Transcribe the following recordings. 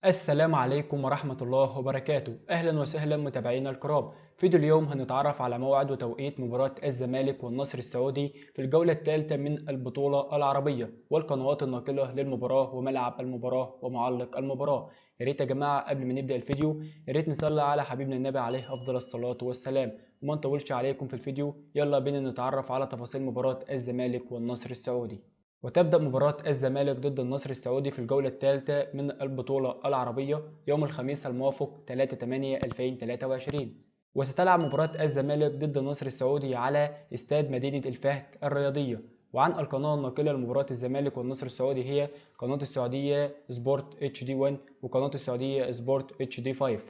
السلام عليكم ورحمة الله وبركاته. أهلا وسهلا متابعينا الكرام. فيديو اليوم هنتعرف على موعد وتوقيت مباراة الزمالك والنصر السعودي في الجولة الثالثة من البطولة العربية والقنوات الناقلة للمباراة وملعب المباراة ومعلق المباراة. يا ريت يا جماعة قبل ما نبدأ الفيديو يا ريت نصلي على حبيبنا النبي عليه أفضل الصلاة والسلام وما نطولش عليكم في الفيديو. يلا بينا نتعرف على تفاصيل مباراة الزمالك والنصر السعودي. وتبدأ مباراة الزمالك ضد النصر السعودي في الجولة الثالثة من البطولة العربية يوم الخميس الموافق 3/8/2023. وستلعب مباراة الزمالك ضد النصر السعودي على استاد مدينة الفهد الرياضية. وعن القناة الناقلة لمباراة الزمالك والنصر السعودي هي قناة السعودية سبورت اتش دي 1 وقناة السعودية سبورت اتش دي 5.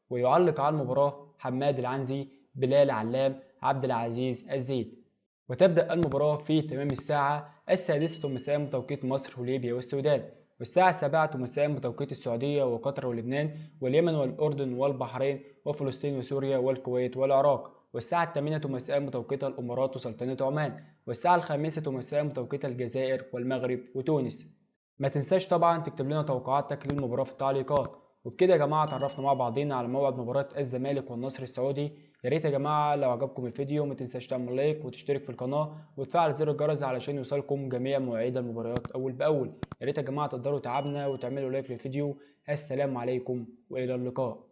ويعلق على المباراة حماد العنزي، بلال علام، عبد العزيز الزيد. وتبدأ المباراة في تمام الساعة 6 مساء بتوقيت مصر وليبيا والسودان، والساعة 7 مساء بتوقيت السعودية وقطر ولبنان واليمن والأردن والبحرين وفلسطين وسوريا والكويت والعراق، والساعة 8 مساء بتوقيت الإمارات وسلطنة عمان، والساعة 5 مساء بتوقيت الجزائر والمغرب وتونس. ما تنساش طبعا تكتب لنا توقعاتك للمباراة في التعليقات. وبكده يا جماعة اتعرفنا مع بعضينا على موعد مباراة الزمالك والنصر السعودي. يا ريت يا جماعة لو عجبكم الفيديو ما تنساش تعمل لايك وتشترك في القناة وتفعل زر الجرس علشان يوصلكم جميع مواعيد المباريات أول بأول. يا ريت يا جماعة تقدروا تعبنا وتعملوا لايك للفيديو. السلام عليكم وإلى اللقاء.